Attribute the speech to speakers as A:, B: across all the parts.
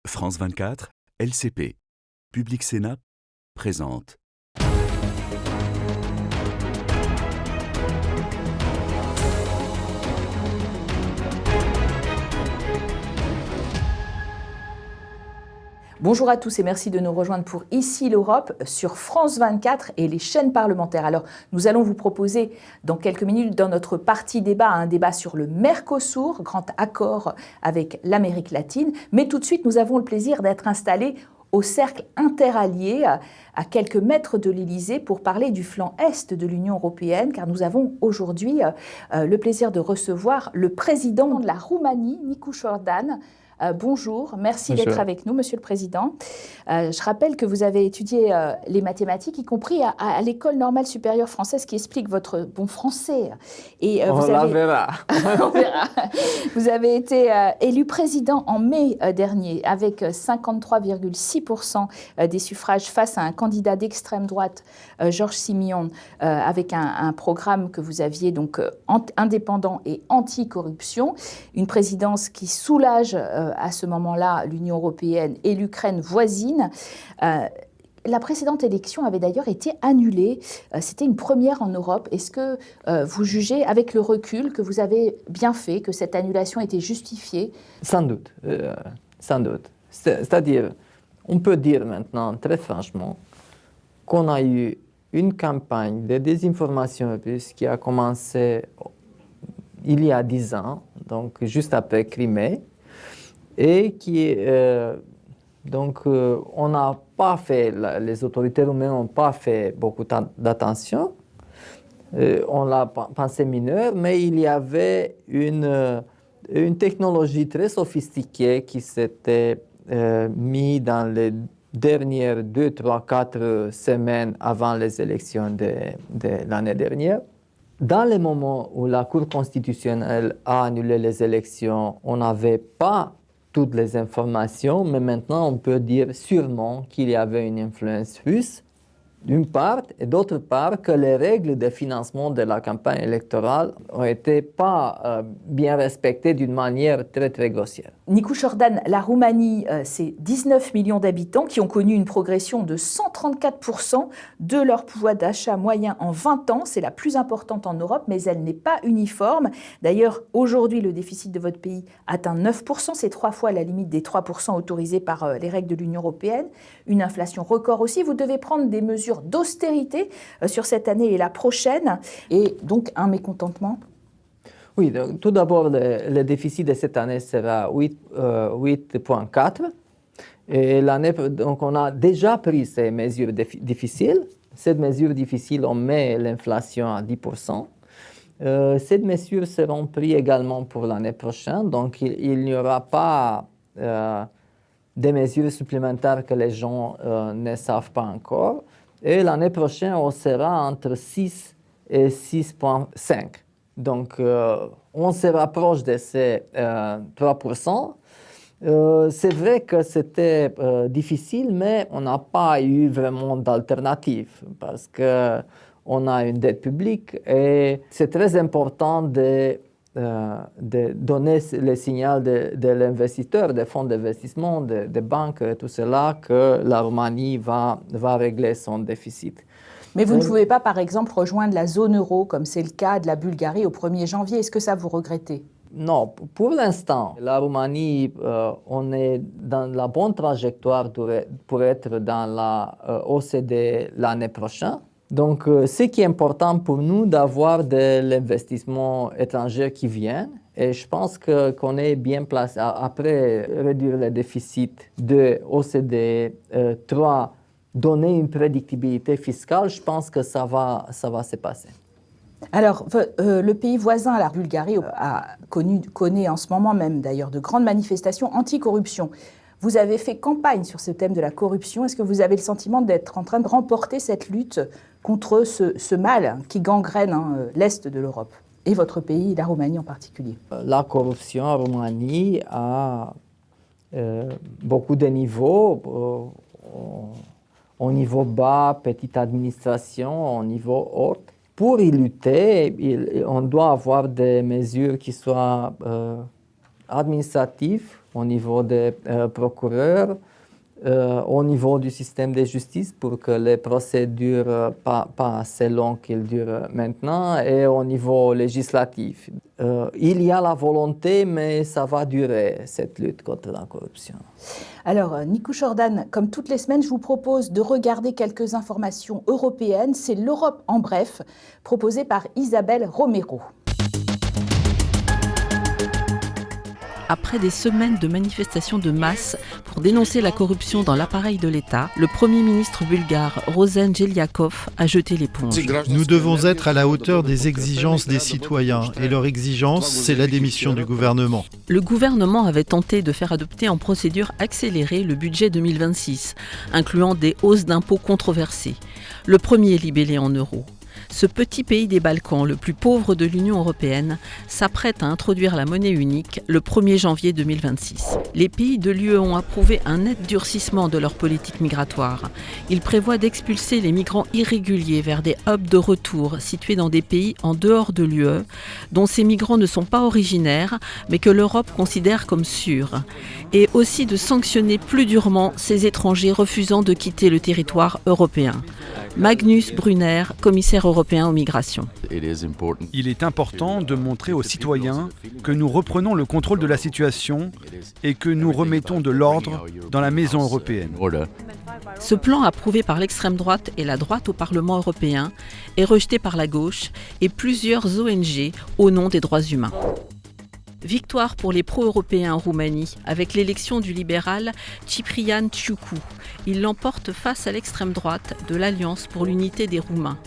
A: France 24, LCP, Public Sénat, présente.
B: Bonjour à tous et merci de nous rejoindre pour Ici l'Europe sur France 24 et les chaînes parlementaires. Alors, nous allons vous proposer dans quelques minutes dans notre partie débat un débat sur le Mercosur, grand accord avec l'Amérique latine. Mais tout de suite, nous avons le plaisir d'être installés au cercle interallié à quelques mètres de l'Élysée pour parler du flanc est de l'Union européenne, car nous avons aujourd'hui le plaisir de recevoir le président de la Roumanie, Nicu Jordan. Bonjour, merci d'être avec nous, Monsieur le Président. Je rappelle que vous avez étudié les mathématiques, y compris à l'École normale supérieure française, qui explique votre bon français. Et,
C: on verra.
B: On verra. Vous avez été élu président en mai dernier avec 53,6% des suffrages face à un candidat d'extrême droite, Georges Simion, avec un programme que vous aviez donc indépendant et anti-corruption. Une présidence qui soulage à ce moment-là l'Union européenne et l'Ukraine voisine. La précédente élection avait d'ailleurs été annulée. C'était une première en Europe. Est-ce que vous jugez, avec le recul, que vous avez bien fait, que cette annulation était justifiée?
C: Sans doute, sans doute. C'est-à-dire, on peut dire maintenant, très franchement, qu'on a eu une campagne de désinformation russe qui a commencé il y a 10 ans, donc juste après Crimée, et qui, on n'a pas fait, les autorités roumaines n'ont pas fait beaucoup d'attention. On l'a pensé mineur, mais il y avait une technologie très sophistiquée qui s'était mise dans les dernières 2, 3, 4 semaines avant les élections de l'année dernière. Dans les moments où la Cour constitutionnelle a annulé les élections, on n'avait pas toutes les informations, mais maintenant on peut dire sûrement qu'il y avait une influence russe, d'une part, et d'autre part que les règles de financement de la campagne électorale n'ont été pas bien respectées d'une manière très très grossière.
B: Nicu Jordan, la Roumanie, c'est 19 millions d'habitants qui ont connu une progression de 134% de leur pouvoir d'achat moyen en 20 ans. C'est la plus importante en Europe, mais elle n'est pas uniforme. D'ailleurs, aujourd'hui, le déficit de votre pays atteint 9%. C'est 3 fois la limite des 3% autorisés par les règles de l'Union européenne. Une inflation record aussi. Vous devez prendre des mesures d'austérité sur cette année et la prochaine. Et donc, un mécontentement?
C: Oui, donc, tout d'abord, le déficit de cette année sera 8,4. Et l'année, donc, on a déjà pris ces mesures difficiles. Cette mesure difficile, on met l'inflation à 10%. Ces mesures seront prises également pour l'année prochaine. Donc, il n'y aura pas des mesures supplémentaires que les gens ne savent pas encore. Et l'année prochaine, on sera entre 6 et 6,5. Donc, on se rapproche de ces 3%. C'est vrai que c'était difficile, mais on n'a pas eu vraiment d'alternative parce qu'on a une dette publique et c'est très important de donner le signal de l'investisseur, des fonds d'investissement, des banques, tout cela, que la Roumanie va régler son déficit.
B: Mais vous ne pouvez pas, par exemple, rejoindre la zone euro, comme c'est le cas de la Bulgarie au 1er janvier. Est-ce que ça vous regrettez?
C: Non, pour l'instant, la Roumanie, on est dans la bonne trajectoire pour être dans la OCDE l'année prochaine. Donc, ce qui est important pour nous, d'avoir de l'investissement étranger qui vient. Et je pense qu'on est bien placé. Après réduire le déficit de OCDE 3, donner une prédictibilité fiscale, je pense que ça va se passer.
B: Alors, le pays voisin, la Bulgarie, connaît en ce moment même d'ailleurs de grandes manifestations anti-corruption. Vous avez fait campagne sur ce thème de la corruption. Est-ce que vous avez le sentiment d'être en train de remporter cette lutte contre ce mal qui gangrène l'Est de l'Europe et votre pays, la Roumanie en particulier?
C: La corruption en Roumanie a beaucoup de niveaux. Au niveau bas, petite administration, au niveau haut. Pour y lutter, on doit avoir des mesures qui soient administratif, au niveau des procureurs, au niveau du système de justice pour que les procédures pas assez longues qu'elles durent maintenant, et au niveau législatif. Il y a la volonté, mais ça va durer, cette lutte contre la corruption.
B: Alors, Nicu Jordan, comme toutes les semaines, je vous propose de regarder quelques informations européennes. C'est l'Europe en bref, proposée par Isabelle Romero.
D: Après des semaines de manifestations de masse pour dénoncer la corruption dans l'appareil de l'État, le Premier ministre bulgare Rosen Jeliakov a jeté l'éponge.
E: Nous devons être à la hauteur des exigences des citoyens et leur exigence, c'est la démission du gouvernement.
D: Le gouvernement avait tenté de faire adopter en procédure accélérée le budget 2026, incluant des hausses d'impôts controversées. Le premier libellé en euros. Ce petit pays des Balkans, le plus pauvre de l'Union européenne, s'apprête à introduire la monnaie unique le 1er janvier 2026. Les pays de l'UE ont approuvé un net durcissement de leur politique migratoire. Ils prévoient d'expulser les migrants irréguliers vers des hubs de retour situés dans des pays en dehors de l'UE, dont ces migrants ne sont pas originaires, mais que l'Europe considère comme sûrs. Et aussi de sanctionner plus durement ces étrangers refusant de quitter le territoire européen. Magnus Brunner, commissaire européen aux migrations.
F: Il est important de montrer aux citoyens que nous reprenons le contrôle de la situation et que nous remettons de l'ordre dans la maison européenne.
D: Ce plan approuvé par l'extrême droite et la droite au Parlement européen est rejeté par la gauche et plusieurs ONG au nom des droits humains. Victoire pour les pro-européens en Roumanie avec l'élection du libéral Ciprian Ciucu. Il l'emporte face à l'extrême droite de l'Alliance pour l'unité des Roumains.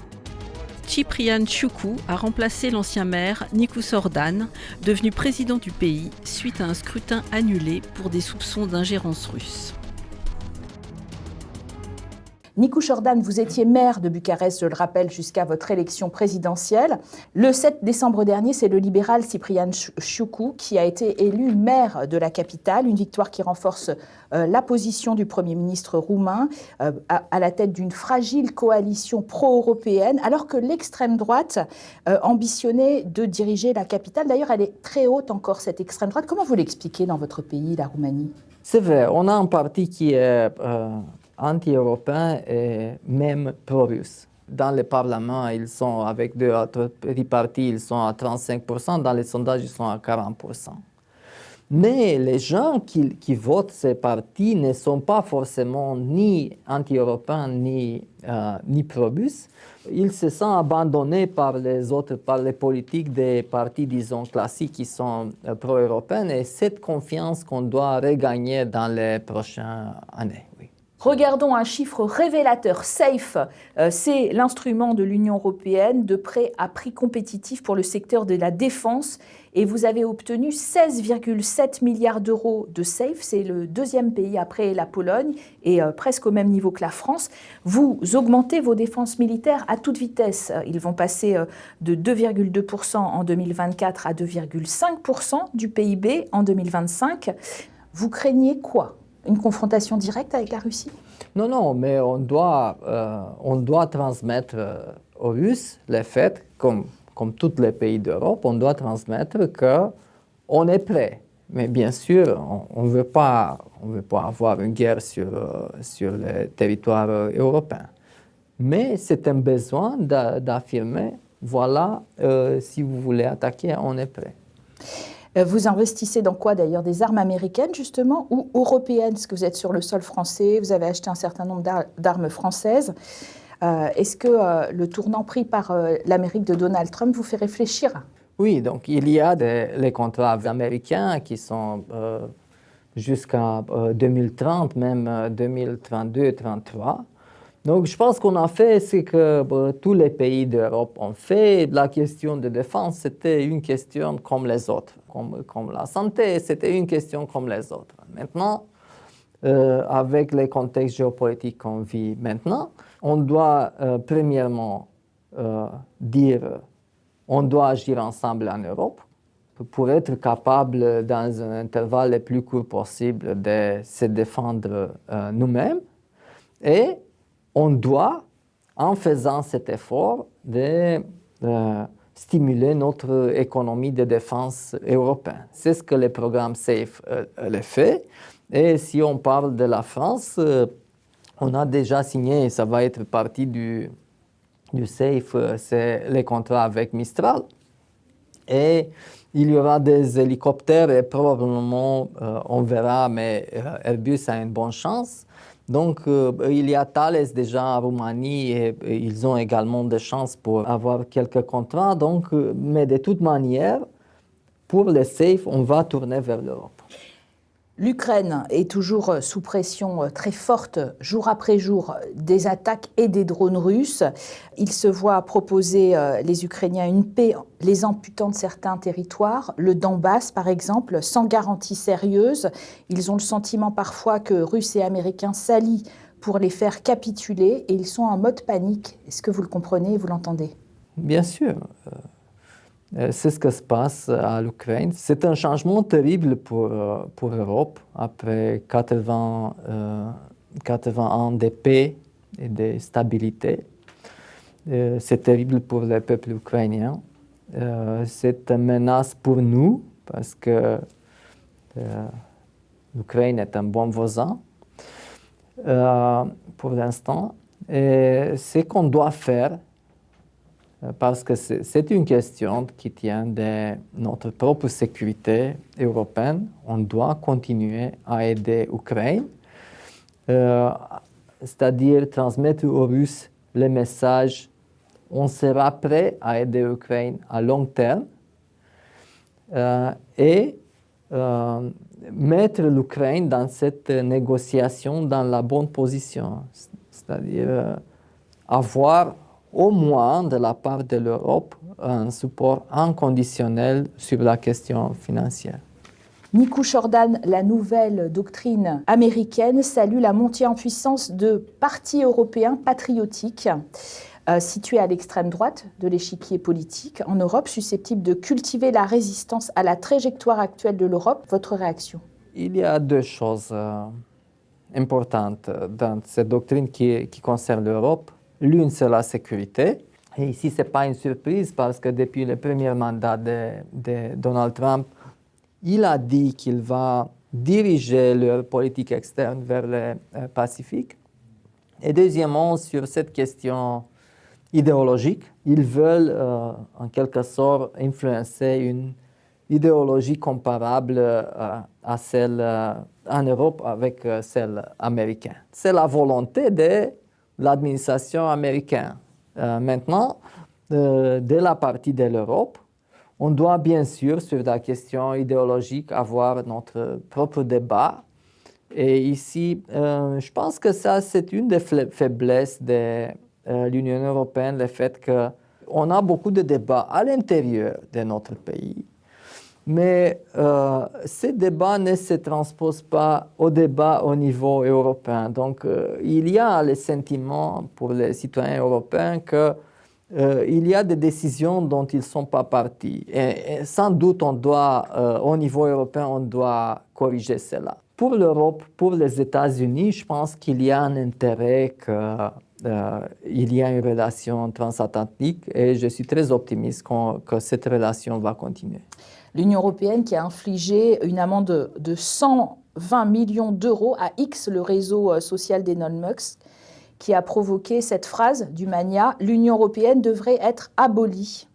D: Ciprian Ciucu a remplacé l'ancien maire Nicu Jordan, devenu président du pays suite à un scrutin annulé pour des soupçons d'ingérence russe.
B: Nicu Jordan, vous étiez maire de Bucarest, je le rappelle, jusqu'à votre élection présidentielle. Le 7 décembre dernier, c'est le libéral Ciprian Ciucu qui a été élu maire de la capitale, une victoire qui renforce la position du Premier ministre roumain à la tête d'une fragile coalition pro-européenne, alors que l'extrême droite ambitionnait de diriger la capitale. D'ailleurs, elle est très haute encore, cette extrême droite. Comment vous l'expliquez dans votre pays, la Roumanie ?
C: C'est vrai, on a un parti qui est anti-européen et même pro-russe. Dans le Parlement, ils sont avec deux autres petits partis, ils sont à 35%, dans les sondages, ils sont à 40%. Mais les gens qui votent ces partis ne sont pas forcément ni anti-européens ni pro-russes. Ils se sentent abandonnés par les autres, par les politiques des partis, disons, classiques qui sont pro-européens, et cette confiance qu'on doit regagner dans les prochaines années. Oui.
B: Regardons un chiffre révélateur. SAFE, c'est l'instrument de l'Union européenne de prêt à prix compétitif pour le secteur de la défense. Et vous avez obtenu 16,7 milliards d'euros de SAFE. C'est le deuxième pays après la Pologne et presque au même niveau que la France. Vous augmentez vos défenses militaires à toute vitesse. Ils vont passer de 2,2% en 2024 à 2,5% du PIB en 2025. Vous craignez quoi ? Une confrontation directe avec la Russie ?
C: Non, mais on doit transmettre aux Russes le fait, comme tous les pays d'Europe, on doit transmettre qu'on est prêt. Mais bien sûr, on ne veut pas avoir une guerre sur le territoire européen. Mais c'est un besoin d'affirmer, voilà, si vous voulez attaquer, on est prêt.
B: Vous investissez dans quoi d'ailleurs? Des armes américaines justement ou européennes? Parce que vous êtes sur le sol français, vous avez acheté un certain nombre d'armes françaises. Est-ce que le tournant pris par l'Amérique de Donald Trump vous fait réfléchir?
C: Oui, donc il y a les contrats américains qui sont jusqu'à 2030, même 2032-2033. Donc je pense qu'on a fait ce que tous les pays d'Europe ont fait. La question de défense, c'était une question comme les autres. Comme la santé, c'était une question comme les autres. Maintenant, avec les contextes géopolitiques qu'on vit maintenant, on doit premièrement dire on doit agir ensemble en Europe pour être capable, dans un intervalle le plus court possible, de se défendre nous-mêmes. Et on doit, en faisant cet effort, de stimuler notre économie de défense européenne. C'est ce que le programme SAFE le fait. Et si on parle de la France, on a déjà signé, ça va être partie du SAFE, c'est les contrats avec Mistral. Et il y aura des hélicoptères et probablement, on verra, mais Airbus a une bonne chance. Donc, il y a Thales déjà en Roumanie et ils ont également des chances pour avoir quelques contrats. Donc, mais de toute manière, pour le SAFE, on va tourner vers l'Europe.
B: L'Ukraine est toujours sous pression très forte, jour après jour, des attaques et des drones russes. Ils se voient proposer, les Ukrainiens, une paix, les amputant de certains territoires, le Donbass par exemple, sans garantie sérieuse. Ils ont le sentiment parfois que Russes et Américains s'allient pour les faire capituler et ils sont en mode panique. Est-ce que vous le comprenez et vous l'entendez?
C: Bien sûr. C'est ce qui se passe à l'Ukraine. C'est un changement terrible pour l'Europe après 80 ans de paix et de stabilité. C'est terrible pour le peuple ukrainien. C'est une menace pour nous parce que l'Ukraine est un bon voisin pour l'instant. Et ce qu'on doit faire, parce que c'est une question qui tient de notre propre sécurité européenne. On doit continuer à aider l'Ukraine, c'est-à-dire transmettre aux Russes le message on sera prêt à aider l'Ukraine à long terme et mettre l'Ukraine dans cette négociation dans la bonne position, c'est-à-dire avoir au moins de la part de l'Europe un support inconditionnel sur la question financière.
B: Nikou Jordan, la nouvelle doctrine américaine, salue la montée en puissance de partis européens patriotiques situés à l'extrême droite de l'échiquier politique en Europe, susceptibles de cultiver la résistance à la trajectoire actuelle de l'Europe. Votre réaction?
C: Il y a deux choses importantes dans cette doctrine qui concerne l'Europe. L'une, c'est la sécurité. Et ici, ce n'est pas une surprise parce que depuis le premier mandat de Donald Trump, il a dit qu'il va diriger leur politique externe vers le Pacifique. Et deuxièmement, sur cette question idéologique, ils veulent en quelque sorte influencer une idéologie comparable à celle en Europe avec celle américaine. C'est la volonté de l'administration américaine. Maintenant, de la partie de l'Europe, on doit bien sûr, sur la question idéologique, avoir notre propre débat. Et ici, je pense que ça, c'est une des faiblesses de l'Union européenne, le fait qu'on a beaucoup de débats à l'intérieur de notre pays. Mais ces débats ne se transposent pas au débat au niveau européen. Donc, il y a le sentiment pour les citoyens européens qu'il y a des décisions dont ils ne sont pas partis. Et sans doute, au niveau européen, on doit corriger cela. Pour l'Europe, pour les États-Unis, je pense qu'il y a un intérêt qu'il y a une relation transatlantique et je suis très optimiste que cette relation va continuer.
B: L'Union européenne qui a infligé une amende de 120 millions d'euros à X, le réseau social d'Elon Musk, qui a provoqué cette phrase du Mania « L'Union européenne devrait être abolie ».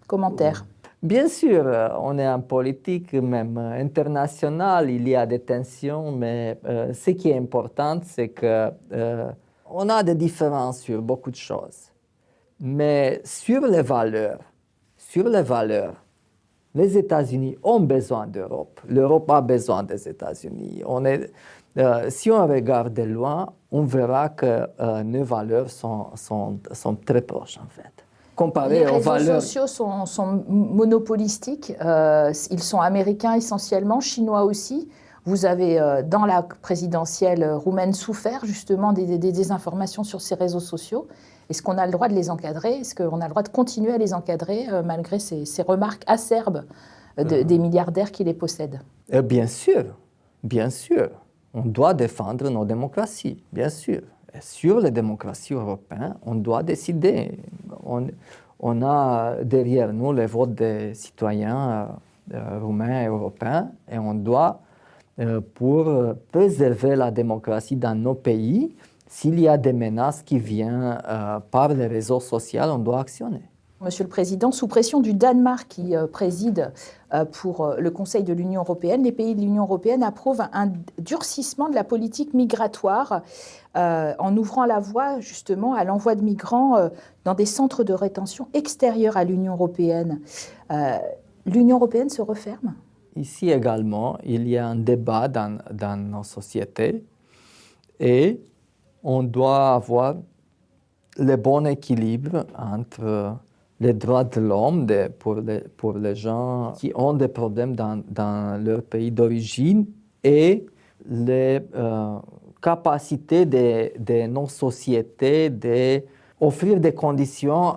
B: Commentaire.
C: Bien sûr, on est en politique, même internationale, il y a des tensions, mais ce qui est important, c'est qu'on a des différences sur beaucoup de choses. Mais sur les valeurs, les États-Unis ont besoin d'Europe. L'Europe a besoin des États-Unis. Si on regarde de loin, on verra que nos valeurs sont très proches, en fait.
B: Les réseaux sociaux sont monopolistiques. Ils sont américains essentiellement, chinois aussi. Vous avez, dans la présidentielle roumaine, souffert justement des désinformations sur ces réseaux sociaux. Est-ce qu'on a le droit de les encadrer? Est-ce qu'on a le droit de continuer à les encadrer malgré ces remarques acerbes des milliardaires qui les possèdent?
C: Bien sûr, bien sûr. On doit défendre nos démocraties, bien sûr. Et sur les démocraties européennes, on doit décider. on a derrière nous le vote des citoyens roumains et européens et on doit, pour préserver la démocratie dans nos pays, s'il y a des menaces qui viennent par les réseaux sociaux, on doit actionner.
B: Monsieur le Président, sous pression du Danemark qui préside pour le Conseil de l'Union européenne, les pays de l'Union européenne approuvent un durcissement de la politique migratoire en ouvrant la voie justement à l'envoi de migrants dans des centres de rétention extérieurs à l'Union européenne. L'Union européenne se referme ?
C: Ici également, il y a un débat dans nos sociétés et on doit avoir le bon équilibre entre les droits de l'homme pour les gens qui ont des problèmes dans leur pays d'origine et les capacités de nos sociétés d'offrir des conditions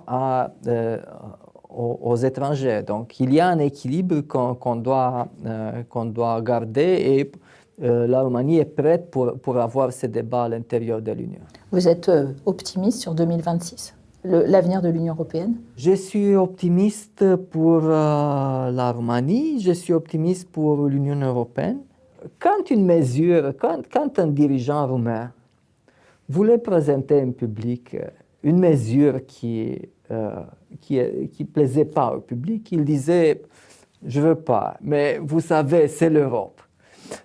C: aux étrangers. Donc il y a un équilibre qu'on doit garder et la Roumanie est prête pour avoir ce débat à l'intérieur de l'Union.
B: Vous êtes optimiste sur 2026 ? L'avenir de l'Union européenne ?
C: Je suis optimiste pour la Roumanie, je suis optimiste pour l'Union européenne. Quand un dirigeant roumain voulait présenter en public une mesure qui plaisait pas au public, il disait « je veux pas, mais vous savez, c'est l'Europe ».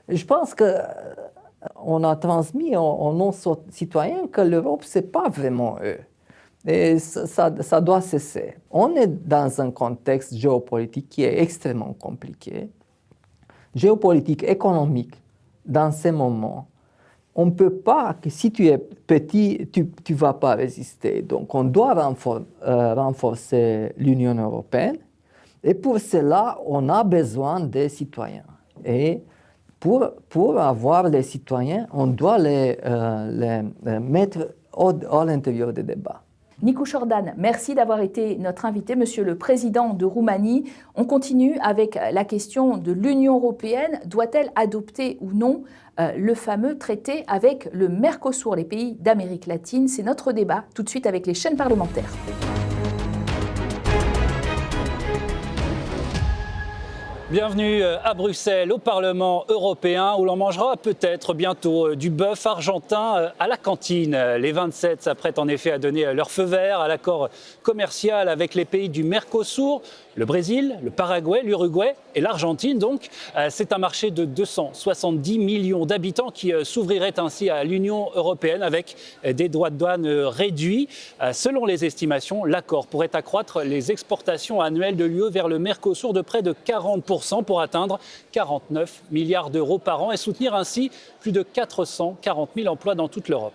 C: Je pense qu'on a transmis aux non-citoyens que l'Europe, c'est pas vraiment eux. Et ça doit cesser. On est dans un contexte géopolitique qui est extrêmement compliqué, géopolitique, économique, dans ces moments. On ne peut pas, que si tu es petit, tu ne vas pas résister. Donc on doit renforcer l'Union européenne. Et pour cela, on a besoin des citoyens. Et pour avoir les citoyens, on doit les mettre à l'intérieur des débats.
B: Nicu Șordan, merci d'avoir été notre invité, Monsieur le Président de Roumanie. On continue avec la question de l'Union européenne. Doit-elle adopter ou non le fameux traité avec le Mercosur, les pays d'Amérique latine ? C'est notre débat, tout de suite avec les chaînes parlementaires.
G: Bienvenue à Bruxelles, au Parlement européen, où l'on mangera peut-être bientôt du bœuf argentin à la cantine. Les 27 s'apprêtent en effet à donner leur feu vert à l'accord commercial avec les pays du Mercosur, le Brésil, le Paraguay, l'Uruguay et l'Argentine. Donc, c'est un marché de 270 millions d'habitants qui s'ouvrirait ainsi à l'Union européenne avec des droits de douane réduits. Selon les estimations, l'accord pourrait accroître les exportations annuelles de l'UE vers le Mercosur de près de 40% pour atteindre 49 milliards d'euros par an et soutenir ainsi plus de 440 000 emplois dans toute l'Europe.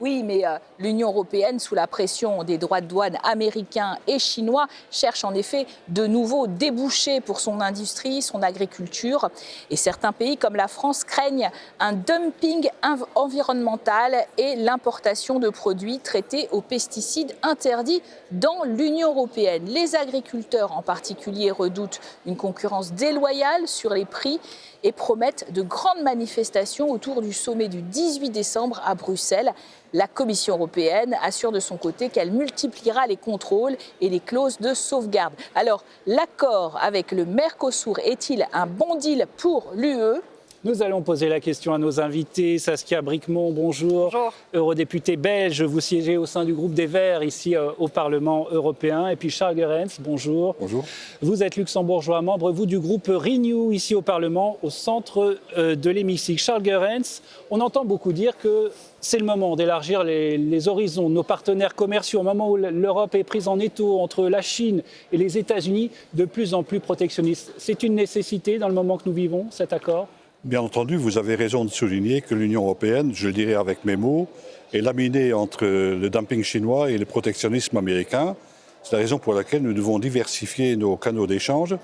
B: Oui, mais l'Union européenne, sous la pression des droits de douane américains et chinois, cherche en effet de nouveaux débouchés pour son industrie, son agriculture. Et certains pays comme la France craignent un dumping environnemental et l'importation de produits traités aux pesticides interdits dans l'Union européenne. Les agriculteurs en particulier redoutent une concurrence déloyale sur les prix et promettent de grandes manifestations autour du sommet du 18 décembre à Bruxelles. La Commission européenne assure de son côté qu'elle multipliera les contrôles et les clauses de sauvegarde. Alors, l'accord avec le Mercosur est-il un bon deal pour l'UE ?
G: Nous allons poser la question à nos invités. Saskia Bricmont, bonjour.
H: Bonjour.
G: Eurodéputée belge, vous siégez au sein du groupe des Verts ici au Parlement européen. Et puis Charles Goerens, bonjour.
I: Bonjour.
G: Vous êtes luxembourgeois, membre vous du groupe Renew ici au Parlement, au centre de l'hémicycle. Charles Goerens, on entend beaucoup dire que c'est le moment d'élargir les horizons de nos partenaires commerciaux, au moment où l'Europe est prise en étau entre la Chine et les États-Unis, de plus en plus protectionnistes. C'est une nécessité dans le moment que nous vivons, cet accord ?
I: Bien entendu, vous avez raison de souligner que l'Union européenne, je le dirais avec mes mots, est laminée entre le dumping chinois et le protectionnisme américain. C'est la raison pour laquelle nous devons diversifier nos canaux d'échange.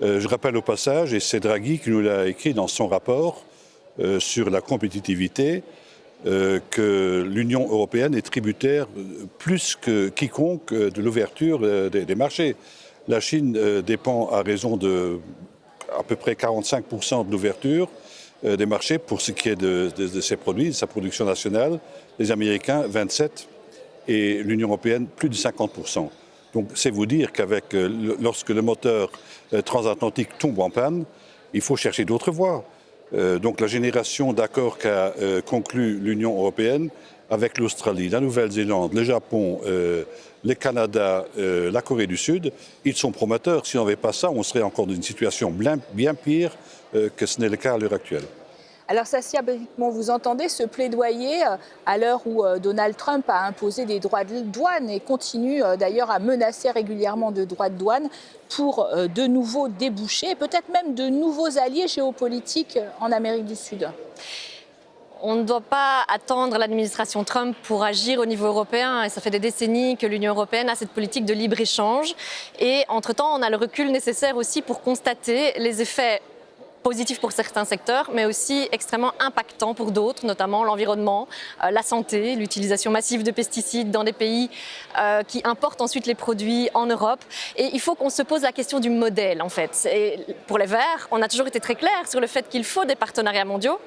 I: Je rappelle au passage, et c'est Draghi qui nous l'a écrit dans son rapport sur la compétitivité, que l'Union européenne est tributaire plus que quiconque de l'ouverture des marchés. La Chine dépend à raison de à peu près 45% de l'ouverture des marchés pour ce qui est de ses produits, de sa production nationale. Les Américains, 27%, et l'Union européenne, plus de 50%. Donc c'est vous dire lorsque le moteur transatlantique tombe en panne, il faut chercher d'autres voies. Donc la génération d'accords qu'a conclu l'Union européenne avec l'Australie, la Nouvelle-Zélande, le Japon, le Canada, la Corée du Sud, ils sont prometteurs. Si on n'avait pas ça, on serait encore dans une situation bien pire que ce n'est le cas à l'heure actuelle.
B: Alors Sassia Brikmont, vous entendez ce plaidoyer à l'heure où Donald Trump a imposé des droits de douane et continue d'ailleurs à menacer régulièrement de droits de douane pour de nouveaux débouchés et peut-être même de nouveaux alliés géopolitiques en Amérique du Sud?
H: On ne doit pas attendre l'administration Trump pour agir au niveau européen. Et ça fait des décennies que l'Union européenne a cette politique de libre-échange. Et entre-temps, on a le recul nécessaire aussi pour constater les effets positif pour certains secteurs, mais aussi extrêmement impactant pour d'autres, notamment l'environnement, la santé, l'utilisation massive de pesticides dans des pays qui importent ensuite les produits en Europe. Et il faut qu'on se pose la question du modèle, en fait. Et pour les Verts, on a toujours été très clair sur le fait qu'il faut des partenariats mondiaux,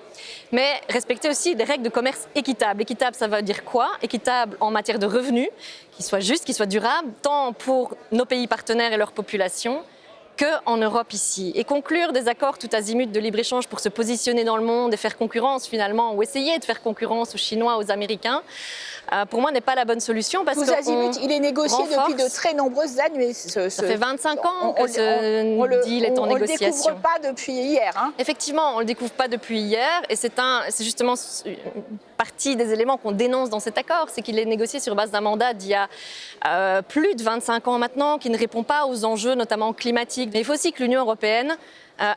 H: mais respecter aussi des règles de commerce équitables. Équitable, ça veut dire quoi? Équitable en matière de revenus, qui soient justes, qui soient durables, tant pour nos pays partenaires et leur population, qu'en Europe ici. Et conclure des accords tout azimut de libre-échange pour se positionner dans le monde et faire concurrence finalement, ou essayer de faire concurrence aux Chinois, aux Américains, pour moi n'est pas la bonne solution. Parce
B: tout azimut, il est négocié depuis de très nombreuses années.
H: Ça fait 25 ans que ce deal est en négociation. On ne le
B: découvre pas depuis hier. Hein.
H: Effectivement, on ne le découvre pas depuis hier et c'est justement une partie des éléments qu'on dénonce dans cet accord, c'est qu'il est négocié sur base d'un mandat d'il y a plus de 25 ans maintenant, qui ne répond pas aux enjeux notamment climatiques. Mais il faut aussi que l'Union européenne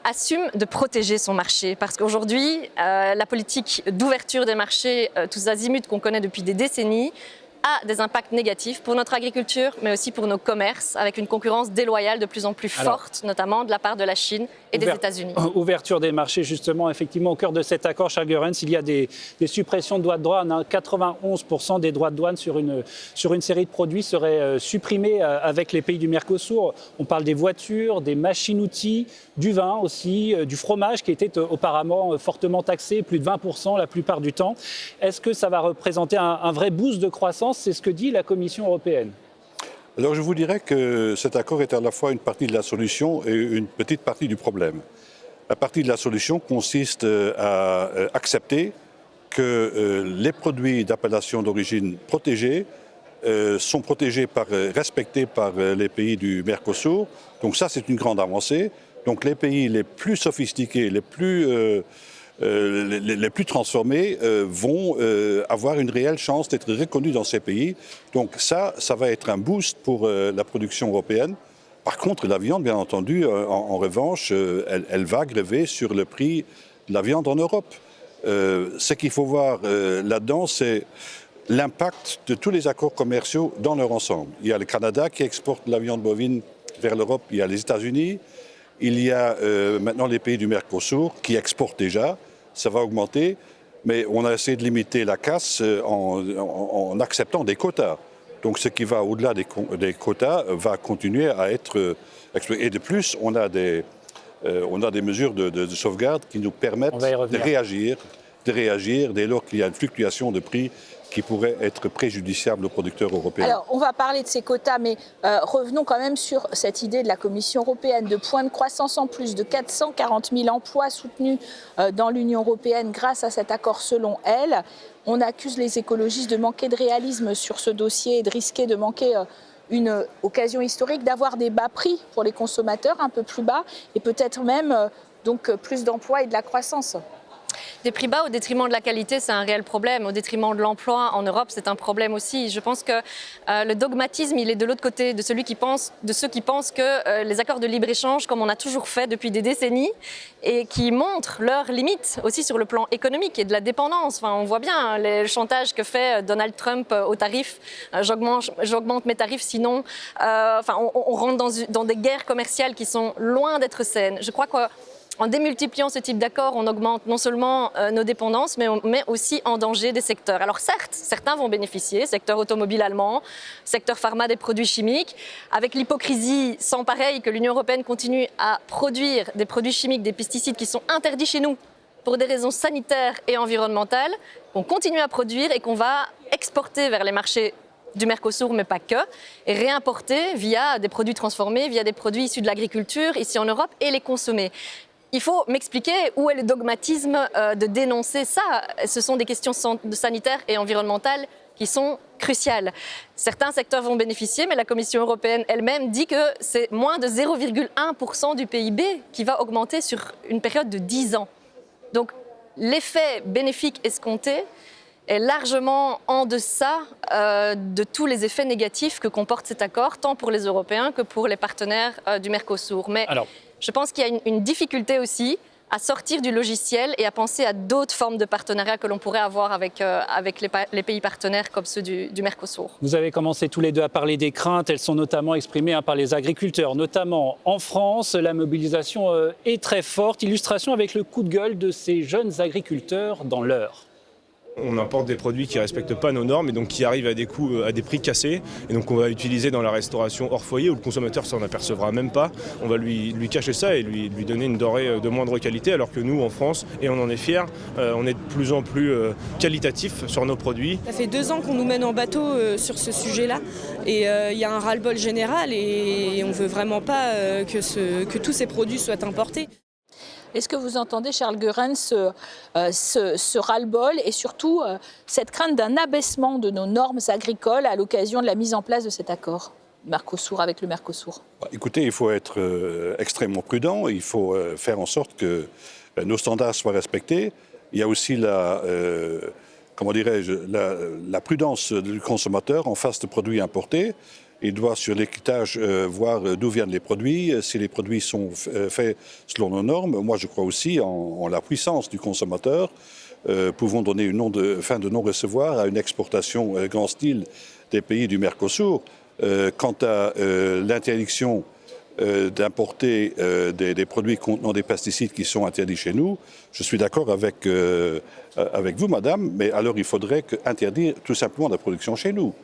H: assume de protéger son marché. Parce qu'aujourd'hui, la politique d'ouverture des marchés, tous azimuts qu'on connaît depuis des décennies, a des impacts négatifs pour notre agriculture, mais aussi pour nos commerces, avec une concurrence déloyale de plus en plus forte, notamment de la part de la Chine et des États-Unis.
G: Ouverture des marchés, justement, effectivement, au cœur de cet accord, Charles Goerens, il y a des suppressions de droits de douane. 91% des droits de douane sur une série de produits seraient supprimés avec les pays du Mercosur. On parle des voitures, des machines-outils, du vin aussi, du fromage qui était auparavant fortement taxé, plus de 20% la plupart du temps. Est-ce que ça va représenter un vrai boost de croissance? C'est ce que dit la Commission européenne.
I: Alors je vous dirais que cet accord est à la fois une partie de la solution et une petite partie du problème. La partie de la solution consiste à accepter que les produits d'appellation d'origine protégée sont respectés par les pays du Mercosur. Donc ça, c'est une grande avancée. Donc les pays les plus sophistiqués, les plus transformés vont avoir une réelle chance d'être reconnus dans ces pays. Donc ça va être un boost pour la production européenne. Par contre, la viande, bien entendu, en revanche, elle va grever sur le prix de la viande en Europe. Ce qu'il faut voir là-dedans, c'est l'impact de tous les accords commerciaux dans leur ensemble. Il y a le Canada qui exporte la viande bovine vers l'Europe, il y a les États-Unis, il y a maintenant les pays du Mercosur qui exportent déjà. Ça va augmenter, mais on a essayé de limiter la casse en acceptant des quotas. Donc ce qui va au-delà des quotas va continuer à être exploité. Et de plus, on a des mesures de sauvegarde qui nous permettent de réagir dès lors qu'il y a une fluctuation de prix qui pourrait être préjudiciable aux producteurs européens.
B: Alors, on va parler de ces quotas, mais revenons quand même sur cette idée de la Commission européenne de points de croissance en plus, de 440 000 emplois soutenus dans l'Union européenne grâce à cet accord selon elle. On accuse les écologistes de manquer de réalisme sur ce dossier et de risquer de manquer une occasion historique d'avoir des bas prix pour les consommateurs, un peu plus bas, et peut-être même donc plus d'emplois et de la croissance.
H: Des prix bas au détriment de la qualité, c'est un réel problème. Au détriment de l'emploi en Europe, c'est un problème aussi. Je pense que le dogmatisme, il est de l'autre côté de ceux qui pensent que les accords de libre-échange, comme on a toujours fait depuis des décennies, et qui montrent leurs limites aussi sur le plan économique et de la dépendance. Enfin, on voit bien le chantage que fait Donald Trump aux tarifs. J'augmente mes tarifs, sinon... on rentre dans des guerres commerciales qui sont loin d'être saines. Je crois que en démultipliant ce type d'accord, on augmente non seulement nos dépendances, mais on met aussi en danger des secteurs. Alors certes, certains vont bénéficier, secteur automobile allemand, secteur pharma des produits chimiques, avec l'hypocrisie sans pareil que l'Union européenne continue à produire des produits chimiques, des pesticides qui sont interdits chez nous pour des raisons sanitaires et environnementales, qu'on continue à produire et qu'on va exporter vers les marchés du Mercosur, mais pas que, et réimporter via des produits transformés, via des produits issus de l'agriculture ici en Europe et les consommer. Il faut m'expliquer où est le dogmatisme de dénoncer ça. Ce sont des questions sanitaires et environnementales qui sont cruciales. Certains secteurs vont bénéficier, mais la Commission européenne elle-même dit que c'est moins de 0,1% du PIB qui va augmenter sur une période de 10 ans. Donc l'effet bénéfique escompté est largement en deçà de tous les effets négatifs que comporte cet accord, tant pour les Européens que pour les partenaires du Mercosur. Mais je pense qu'il y a une difficulté aussi à sortir du logiciel et à penser à d'autres formes de partenariat que l'on pourrait avoir avec les pays partenaires comme ceux du Mercosur.
G: Vous avez commencé tous les deux à parler des craintes. Elles sont notamment exprimées par les agriculteurs, notamment en France. La mobilisation est très forte. Illustration avec le coup de gueule de ces jeunes agriculteurs dans l'Eure.
J: On importe des produits qui ne respectent pas nos normes et donc qui arrivent à des coûts, à des prix cassés. Et donc on va utiliser dans la restauration hors foyer où le consommateur s'en apercevra même pas. On va lui cacher ça et lui donner une denrée de moindre qualité, alors que nous en France, et on en est fiers, on est de plus en plus qualitatif sur nos produits.
K: Ça fait 2 ans qu'on nous mène en bateau sur ce sujet-là et il y a un ras-le-bol général et on ne veut vraiment pas que tous ces produits soient importés.
B: Est-ce que vous entendez, Charles Goerens, ce ras-le-bol et surtout cette crainte d'un abaissement de nos normes agricoles à l'occasion de la mise en place de cet accord Mercosur avec le Mercosur?
I: Écoutez, il faut être extrêmement prudent. Il faut faire en sorte que nos standards soient respectés. Il y a aussi la prudence du consommateur en face de produits importés. Il doit, sur l'étiquetage, voir d'où viennent les produits, si les produits sont faits selon nos normes. Moi, je crois aussi en la puissance du consommateur. Pouvons donner une fin de non-recevoir à une exportation grand style des pays du Mercosur. Quant à l'interdiction d'importer des produits contenant des pesticides qui sont interdits chez nous, je suis d'accord avec vous, madame, mais alors il faudrait interdire tout simplement la production chez nous.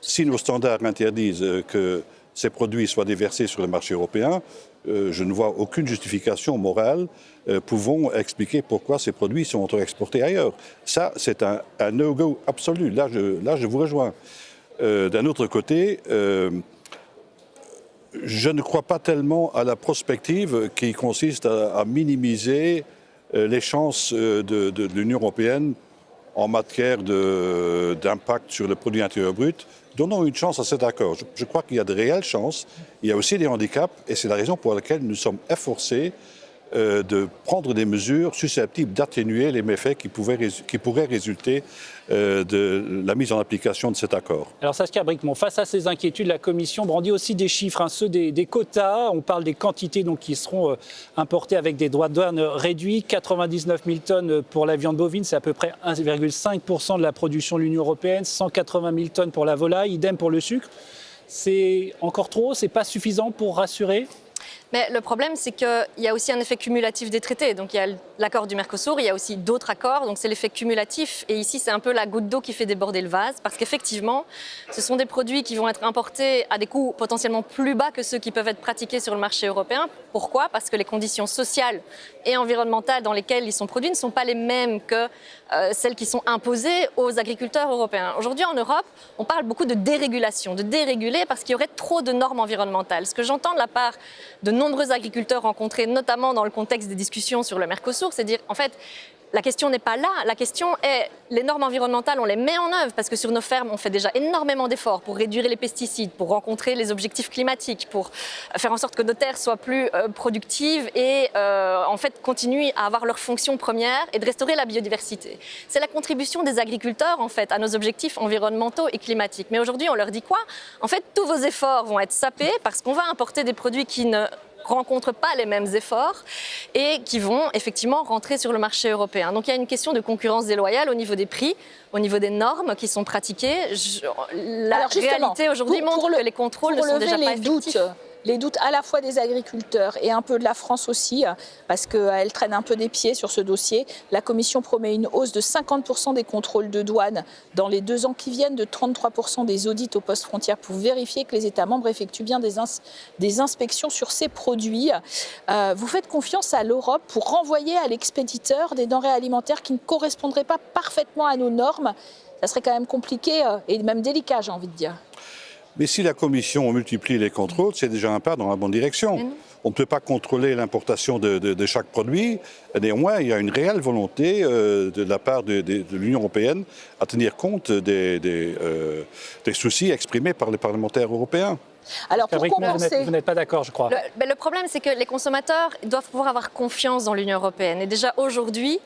I: Si nos standards interdisent que ces produits soient déversés sur le marché européen, je ne vois aucune justification morale pouvant expliquer pourquoi ces produits sont exportés ailleurs. Ça, c'est un no-go absolu. Là, je vous rejoins. D'un autre côté, je ne crois pas tellement à la prospective qui consiste à minimiser les chances de l'Union européenne en matière d'impact sur le produit intérieur brut. Donnons une chance à cet accord. Je crois qu'il y a de réelles chances. Il y a aussi des handicaps et c'est la raison pour laquelle nous sommes efforcés de prendre des mesures susceptibles d'atténuer les méfaits qui pourraient résulter de la mise en application de cet accord.
G: Alors Saskia Brikmont, face à ces inquiétudes, la Commission brandit aussi des chiffres, ceux des quotas. On parle des quantités qui seront importées avec des droits de douane réduits. 99 000 tonnes pour la viande bovine, c'est à peu près 1,5% de la production de l'Union européenne. 180 000 tonnes pour la volaille, idem pour le sucre. C'est encore trop, c'est pas suffisant pour rassurer ?
H: Mais le problème, c'est qu'il y a aussi un effet cumulatif des traités. Donc il y a l'accord du Mercosur, il y a aussi d'autres accords. Donc c'est l'effet cumulatif. Et ici, c'est un peu la goutte d'eau qui fait déborder le vase. Parce qu'effectivement, ce sont des produits qui vont être importés à des coûts potentiellement plus bas que ceux qui peuvent être pratiqués sur le marché européen. Pourquoi ? Parce que les conditions sociales et environnementales dans lesquelles ils sont produits ne sont pas les mêmes que celles qui sont imposées aux agriculteurs européens. Aujourd'hui, en Europe, on parle beaucoup de dérégulation, de déréguler parce qu'il y aurait trop de normes environnementales. Ce que j'entends de la part de nombreux agriculteurs rencontrés, notamment dans le contexte des discussions sur le Mercosur, c'est dire, en fait, la question n'est pas là. La question est, les normes environnementales, on les met en œuvre parce que sur nos fermes, on fait déjà énormément d'efforts pour réduire les pesticides, pour rencontrer les objectifs climatiques, pour faire en sorte que nos terres soient plus productives et en fait continuent à avoir leur fonction première et de restaurer la biodiversité. C'est la contribution des agriculteurs en fait à nos objectifs environnementaux et climatiques. Mais aujourd'hui, on leur dit quoi ? En fait, tous vos efforts vont être sapés parce qu'on va importer des produits qui ne rencontrent pas les mêmes efforts et qui vont effectivement rentrer sur le marché européen. Donc il y a une question de concurrence déloyale au niveau des prix, au niveau des normes qui sont pratiquées. La réalité aujourd'hui montre que les contrôles ne sont déjà pas effectifs.
B: les doutes à la fois des agriculteurs et un peu de la France aussi, parce qu'elle traîne un peu des pieds sur ce dossier. La Commission promet une hausse de 50% des contrôles de douane dans les 2 ans qui viennent, de 33% des audits aux postes frontières pour vérifier que les États membres effectuent bien des inspections sur ces produits. Vous faites confiance à l'Europe pour renvoyer à l'expéditeur des denrées alimentaires qui ne correspondraient pas parfaitement à nos normes? Ça serait quand même compliqué et même délicat, j'ai envie de dire.
I: Mais si la Commission multiplie les contrôles, c'est déjà un pas dans la bonne direction. On ne peut pas contrôler l'importation de chaque produit. Néanmoins, il y a une réelle volonté de la part de l'Union européenne à tenir compte des soucis exprimés par les parlementaires européens.
B: Alors, pour compenser...
G: Vous n'êtes pas d'accord, je crois.
H: Le problème, c'est que les consommateurs doivent pouvoir avoir confiance dans l'Union européenne. Et déjà aujourd'hui,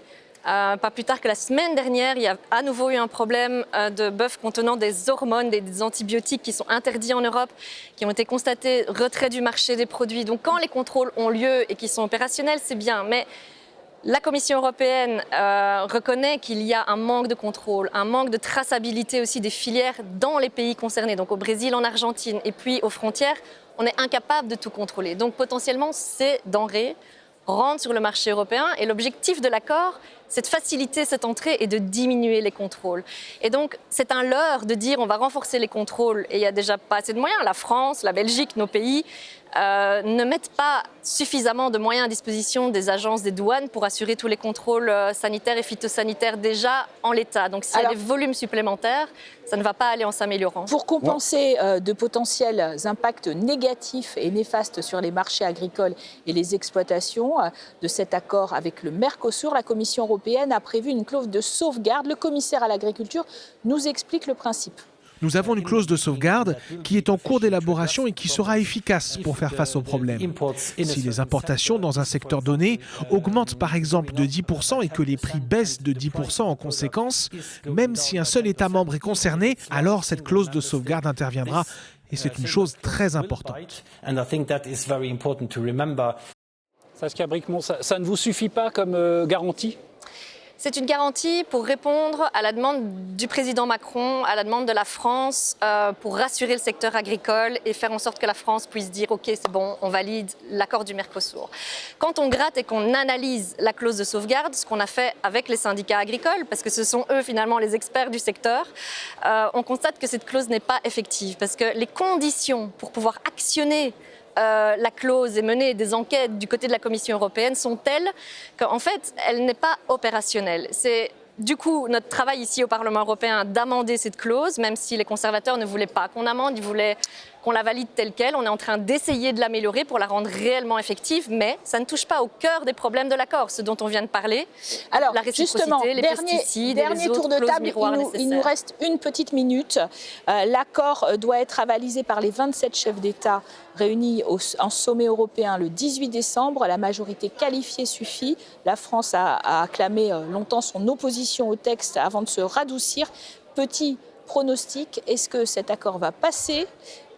H: pas plus tard que la semaine dernière, il y a à nouveau eu un problème de bœuf contenant des hormones, des antibiotiques qui sont interdits en Europe, qui ont été constatés, retrait du marché des produits. Donc quand les contrôles ont lieu et qu'ils sont opérationnels, c'est bien. Mais la Commission européenne reconnaît qu'il y a un manque de contrôle, un manque de traçabilité aussi des filières dans les pays concernés, donc au Brésil, en Argentine et puis aux frontières. On est incapable de tout contrôler. Donc potentiellement, ces denrées rentrent sur le marché européen et l'objectif de l'accord, c'est de faciliter cette entrée et de diminuer les contrôles. Et donc, c'est un leurre de dire on va renforcer les contrôles et il n'y a déjà pas assez de moyens. La France, la Belgique, nos pays ne mettent pas suffisamment de moyens à disposition des agences des douanes pour assurer tous les contrôles sanitaires et phytosanitaires déjà en l'état. Donc, s'il y a des volumes supplémentaires, ça ne va pas aller en s'améliorant.
B: Pour compenser de potentiels impacts négatifs et néfastes sur les marchés agricoles et les exploitations de cet accord avec le Mercosur, la Commission européenne a prévu une clause de sauvegarde. Le commissaire à l'agriculture nous explique le principe.
L: Nous avons une clause de sauvegarde qui est en cours d'élaboration et qui sera efficace pour faire face aux problèmes. Si les importations dans un secteur donné augmentent par exemple de 10% et que les prix baissent de 10% en conséquence, même si un seul État membre est concerné, alors cette clause de sauvegarde interviendra et c'est une chose très importante.
G: Saskia Bricmont, ça ne vous suffit pas comme garantie ?
H: C'est une garantie pour répondre à la demande du président Macron, à la demande de la France, pour rassurer le secteur agricole et faire en sorte que la France puisse dire « Ok, c'est bon, on valide l'accord du Mercosur ». Quand on gratte et qu'on analyse la clause de sauvegarde, ce qu'on a fait avec les syndicats agricoles, parce que ce sont eux finalement les experts du secteur, on constate que cette clause n'est pas effective, parce que les conditions pour pouvoir actionner la clause et mener des enquêtes du côté de la Commission européenne sont telles qu'en fait, elle n'est pas opérationnelle. C'est du coup notre travail ici au Parlement européen d'amender cette clause, même si les conservateurs ne voulaient pas qu'on amende, ils voulaient qu'on la valide telle qu'elle. On est en train d'essayer de l'améliorer pour la rendre réellement effective, mais ça ne touche pas au cœur des problèmes de l'accord, ce dont on vient de parler.
B: Alors,
H: la réciprocité,
B: justement,
H: les pesticides,
B: dernier tour de table, il nous reste une petite minute. L'accord doit être avalisé par les 27 chefs d'État réunis en sommet européen le 18 décembre. La majorité qualifiée suffit. La France a acclamé longtemps son opposition au texte avant de se radoucir. Petit pronostic, est-ce que cet accord va passer ?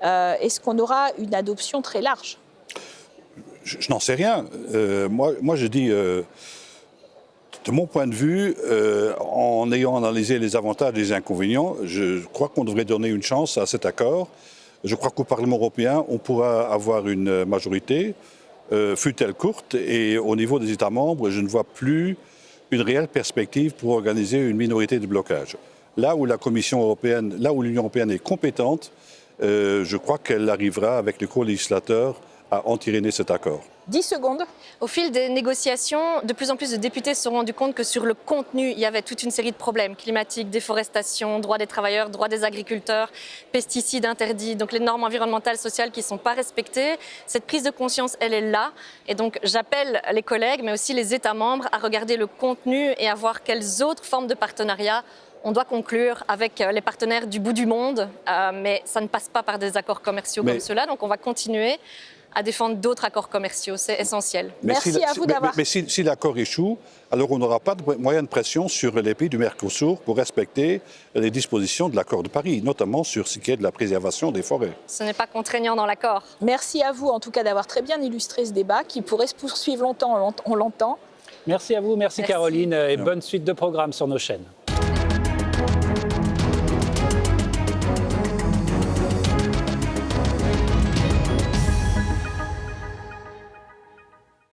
B: Est-ce qu'on aura une adoption très large ?
I: Je n'en sais rien. Moi, je dis, de mon point de vue, en ayant analysé les avantages et les inconvénients, je crois qu'on devrait donner une chance à cet accord. Je crois qu'au Parlement européen, on pourra avoir une majorité, fût-elle courte, et au niveau des États membres, je ne vois plus une réelle perspective pour organiser une minorité de blocage. Là où la Commission européenne, là où l'Union européenne est compétente, je crois qu'elle arrivera avec les co-législateurs à entériner cet accord.
B: 10 secondes.
H: Au fil des négociations, de plus en plus de députés se sont rendus compte que sur le contenu, il y avait toute une série de problèmes climatiques, déforestation, droits des travailleurs, droits des agriculteurs, pesticides interdits, donc les normes environnementales, sociales qui ne sont pas respectées. Cette prise de conscience, elle est là. Et donc j'appelle les collègues, mais aussi les États membres à regarder le contenu et à voir quelles autres formes de partenariat on doit conclure avec les partenaires du bout du monde, mais ça ne passe pas par des accords commerciaux comme ceux-là. Donc on va continuer à défendre d'autres accords commerciaux, c'est essentiel.
B: Merci à vous d'avoir...
I: Mais si l'accord échoue, alors on n'aura pas de moyen de pression sur les pays du Mercosur pour respecter les dispositions de l'accord de Paris, notamment sur ce qui est de la préservation des forêts.
H: Ce n'est pas contraignant dans l'accord.
B: Merci à vous en tout cas d'avoir très bien illustré ce débat qui pourrait se poursuivre longtemps, on l'entend.
G: Merci à vous, merci Caroline et bonne suite de programme sur nos chaînes.